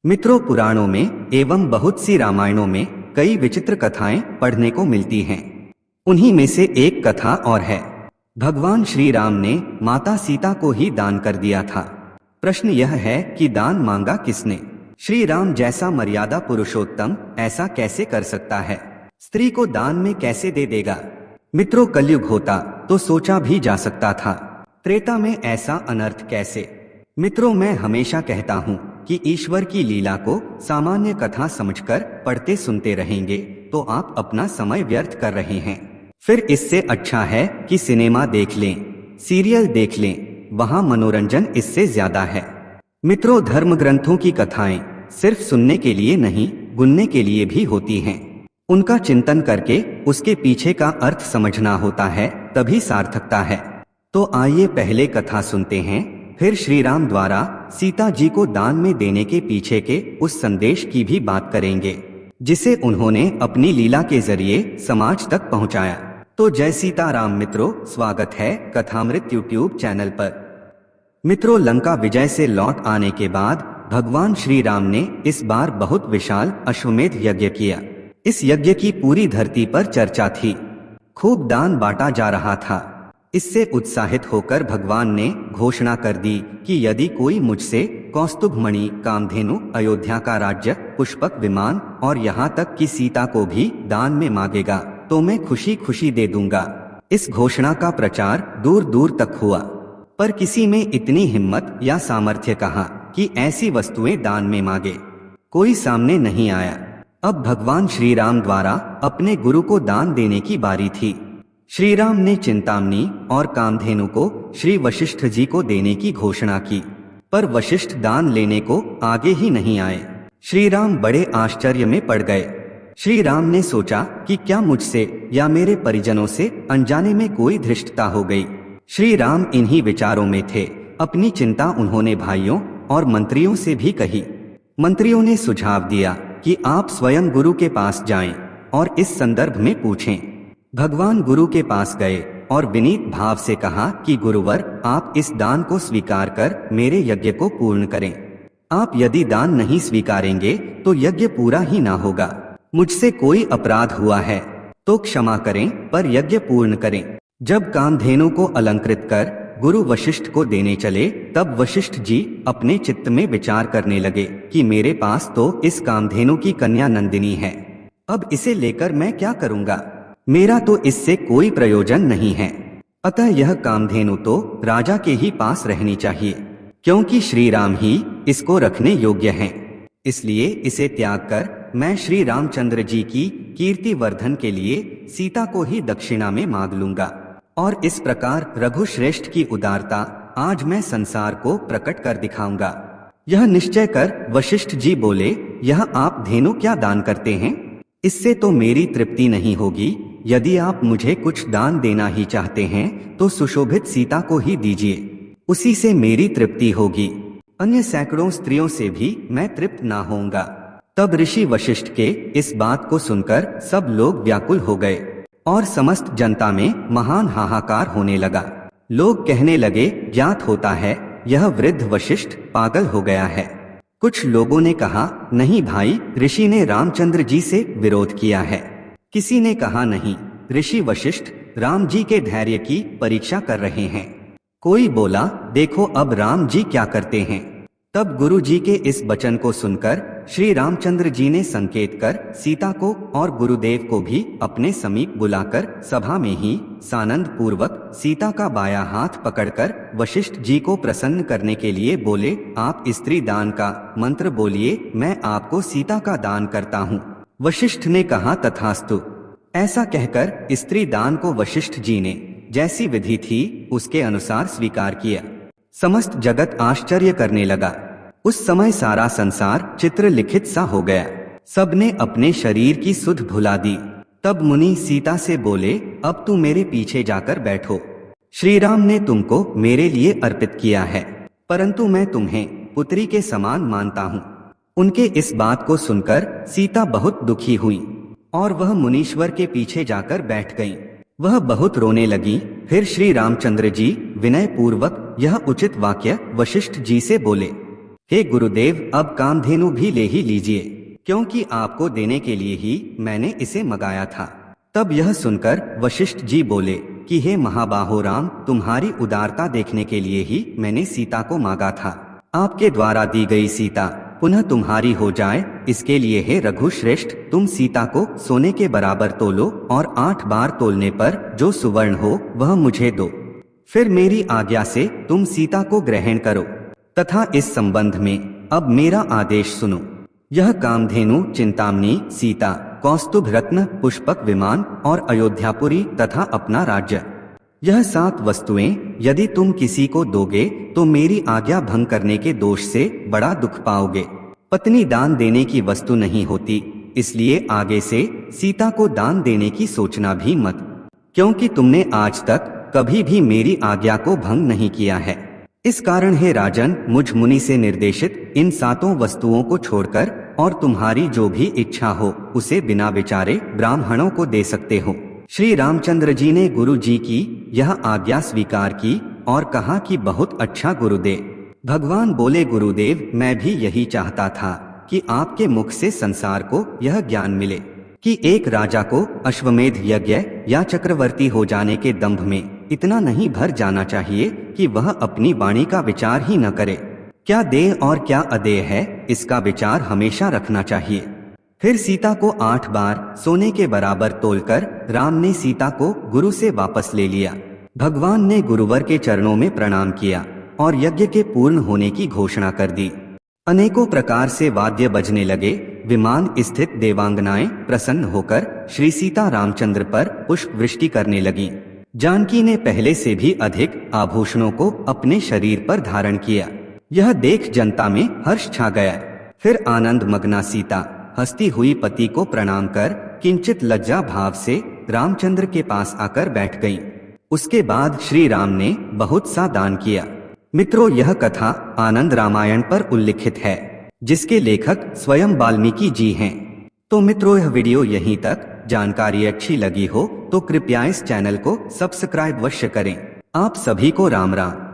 मित्रों, पुराणों में एवं बहुत सी रामायणों में कई विचित्र कथाएं पढ़ने को मिलती हैं। उन्हीं में से एक कथा और है। भगवान श्री राम ने माता सीता को ही दान कर दिया था। प्रश्न यह है कि दान मांगा किसने? श्री राम जैसा मर्यादा पुरुषोत्तम ऐसा कैसे कर सकता है? स्त्री को दान में कैसे दे देगा? मित्रों, कलयुग होता तो सोचा भी जा सकता था, त्रेता में ऐसा अनर्थ कैसे? मित्रों, मैं हमेशा कहता हूँ कि ईश्वर की लीला को सामान्य कथा समझकर पढ़ते सुनते रहेंगे तो आप अपना समय व्यर्थ कर रहे हैं। फिर इससे अच्छा है कि सिनेमा देख लें, सीरियल देख लें, वहां मनोरंजन इससे ज्यादा है। मित्रों, धर्म ग्रंथों की कथाएं सिर्फ सुनने के लिए नहीं, गुनने के लिए भी होती हैं। उनका चिंतन करके उसके पीछे का अर्थ समझना होता है, तभी सार्थकता है। तो आइए पहले कथा सुनते हैं, फिर श्री राम द्वारा सीता जी को दान में देने के पीछे के उस संदेश की भी बात करेंगे जिसे उन्होंने अपनी लीला के जरिए समाज तक पहुंचाया। तो जय सीताराम मित्रों, स्वागत है कथामृत यूट्यूब चैनल पर। मित्रों, लंका विजय से लौट आने के बाद भगवान श्री राम ने इस बार बहुत विशाल अश्वमेध यज्ञ किया। इस यज्ञ की पूरी धरती पर चर्चा थी, खूब दान बांटा जा रहा था। इससे उत्साहित होकर भगवान ने घोषणा कर दी कि यदि कोई मुझसे कौस्तुभ मणि, कामधेनु, अयोध्या का राज्य, पुष्पक विमान और यहाँ तक कि सीता को भी दान में मांगेगा तो मैं खुशी खुशी दे दूंगा। इस घोषणा का प्रचार दूर दूर तक हुआ, पर किसी में इतनी हिम्मत या सामर्थ्य कहाँ कि ऐसी वस्तुएं दान में मांगे? कोई सामने नहीं आया। अब भगवान श्री राम द्वारा अपने गुरु को दान देने की बारी थी। श्री राम ने चिंतामणि और कामधेनु को श्री वशिष्ठ जी को देने की घोषणा की, पर वशिष्ठ दान लेने को आगे ही नहीं आए। श्री राम बड़े आश्चर्य में पड़ गए। श्री राम ने सोचा कि क्या मुझसे या मेरे परिजनों से अनजाने में कोई धृष्टता हो गई। श्री राम इन्हीं विचारों में थे। अपनी चिंता उन्होंने भाइयों और मंत्रियों से भी कही। मंत्रियों ने सुझाव दिया कि आप स्वयं गुरु के पास जाएं और इस संदर्भ में पूछें। भगवान गुरु के पास गए और विनीत भाव से कहा कि गुरुवर, आप इस दान को स्वीकार कर मेरे यज्ञ को पूर्ण करें। आप यदि दान नहीं स्वीकारेंगे तो यज्ञ पूरा ही ना होगा। मुझसे कोई अपराध हुआ है तो क्षमा करें, पर यज्ञ पूर्ण करें। जब कामधेनु को अलंकृत कर गुरु वशिष्ठ को देने चले, तब वशिष्ठ जी अपने चित्त में विचार करने लगे कि मेरे पास तो इस कामधेनु की कन्या नंदिनी है, अब इसे लेकर मैं क्या करूंगा? मेरा तो इससे कोई प्रयोजन नहीं है। अतः यह कामधेनु तो राजा के ही पास रहनी चाहिए, क्योंकि श्री राम ही इसको रखने योग्य हैं। इसलिए इसे त्याग कर मैं श्री रामचंद्र जी की कीर्ति वर्धन के लिए सीता को ही दक्षिणा में मांग लूंगा। और इस प्रकार रघुश्रेष्ठ की उदारता आज मैं संसार को प्रकट कर दिखाऊंगा। यह निश्चय कर वशिष्ठ जी बोले, यह आप धेनु क्या दान करते हैं? इससे तो मेरी तृप्ति नहीं होगी। यदि आप मुझे कुछ दान देना ही चाहते हैं तो सुशोभित सीता को ही दीजिए, उसी से मेरी तृप्ति होगी। अन्य सैकड़ों स्त्रियों से भी मैं तृप्त ना होऊंगा। तब ऋषि वशिष्ठ के इस बात को सुनकर सब लोग व्याकुल हो गए और समस्त जनता में महान हाहाकार होने लगा। लोग कहने लगे, ज्ञात होता है यह वृद्ध वशिष्ठ पागल हो गया है। कुछ लोगों ने कहा, नहीं भाई, ऋषि ने रामचंद्र जी से विरोध किया है। किसी ने कहा, नहीं, ऋषि वशिष्ठ राम जी के धैर्य की परीक्षा कर रहे हैं। कोई बोला, देखो अब राम जी क्या करते हैं। तब गुरु जी के इस वचन को सुनकर श्री रामचंद्र जी ने संकेत कर सीता को और गुरुदेव को भी अपने समीप बुलाकर सभा में ही सानंद पूर्वक सीता का बायां हाथ पकड़कर वशिष्ठ जी को प्रसन्न करने के लिए बोले, आप स्त्री दान का मंत्र बोलिए, मैं आपको सीता का दान करता हूँ। वशिष्ठ ने कहा, तथास्तु। ऐसा कहकर स्त्री दान को वशिष्ठ जी ने जैसी विधि थी उसके अनुसार स्वीकार किया। समस्त जगत आश्चर्य करने लगा। उस समय सारा संसार चित्र लिखित सा हो गया। सबने अपने शरीर की सुध भुला दी। तब मुनि सीता से बोले, अब तू मेरे पीछे जाकर बैठो। श्री राम ने तुमको मेरे लिए अर्पित किया है, परंतु मैं तुम्हें पुत्री के समान मानता हूँ। उनके इस बात को सुनकर सीता बहुत दुखी हुई और वह मुनीश्वर के पीछे जाकर बैठ गईं। वह बहुत रोने लगी। फिर श्री रामचंद्र जी विनय पूर्वक यह उचित वाक्य वशिष्ठ जी से बोले, हे गुरुदेव, अब कामधेनु भी ले ही लीजिए, क्योंकि आपको देने के लिए ही मैंने इसे मंगाया था। तब यह सुनकर वशिष्ठ जी बोले कि हे महाबाहो राम, तुम्हारी उदारता देखने के लिए ही मैंने सीता को मांगा था। आपके द्वारा दी गई सीता पुनः तुम्हारी हो जाए, इसके लिए हे रघुश्रेष्ठ, तुम सीता को सोने के बराबर तोलो और 8 बार तोलने पर जो सुवर्ण हो वह मुझे दो। फिर मेरी आज्ञा से तुम सीता को ग्रहण करो, तथा इस संबंध में अब मेरा आदेश सुनो। यह कामधेनु, चिंतामणि, सीता, कौस्तुभ रत्न, पुष्पक विमान और अयोध्यापुरी तथा अपना राज्य, यह 7 वस्तुएं यदि तुम किसी को दोगे तो मेरी आज्ञा भंग करने के दोष से बड़ा दुख पाओगे। पत्नी दान देने की वस्तु नहीं होती, इसलिए आगे से सीता को दान देने की सोचना भी मत, क्योंकि तुमने आज तक कभी भी मेरी आज्ञा को भंग नहीं किया है। इस कारण हे राजन, मुझ मुनि से निर्देशित इन 7 वस्तुओं को छोड़कर और तुम्हारी जो भी इच्छा हो उसे बिना विचारे ब्राह्मणों को दे सकते हो। श्री रामचंद्र जी ने गुरु जी की यह आज्ञा स्वीकार की और कहा कि बहुत अच्छा गुरुदेव। भगवान बोले, गुरुदेव, मैं भी यही चाहता था कि आपके मुख से संसार को यह ज्ञान मिले कि एक राजा को अश्वमेध यज्ञ या चक्रवर्ती हो जाने के दंभ में इतना नहीं भर जाना चाहिए कि वह अपनी वाणी का विचार ही न करे। क्या देह और क्या अदेह है, इसका विचार हमेशा रखना चाहिए। फिर सीता को 8 बार सोने के बराबर तोलकर राम ने सीता को गुरु से वापस ले लिया। भगवान ने गुरुवर के चरणों में प्रणाम किया और यज्ञ के पूर्ण होने की घोषणा कर दी। अनेकों प्रकार से वाद्य बजने लगे। विमान स्थित देवांगनाएं प्रसन्न होकर श्री सीता रामचंद्र पर पुष्प वृष्टि करने लगी। जानकी ने पहले से भी अधिक आभूषणों को अपने शरीर पर धारण किया। यह देख जनता में हर्ष छा गया। फिर आनंद मग्ना सीता हंसती हुई पति को प्रणाम कर किंचित लज्जा भाव से रामचंद्र के पास आकर बैठ गईं। उसके बाद श्री राम ने बहुत सा दान किया। मित्रों, यह कथा आनंद रामायण पर उल्लिखित है, जिसके लेखक स्वयं वाल्मीकि जी हैं। तो मित्रों, यह वीडियो यहीं तक। जानकारी अच्छी लगी हो तो कृपया इस चैनल को सब्सक्राइब अवश्य करें। आप सभी को राम राम।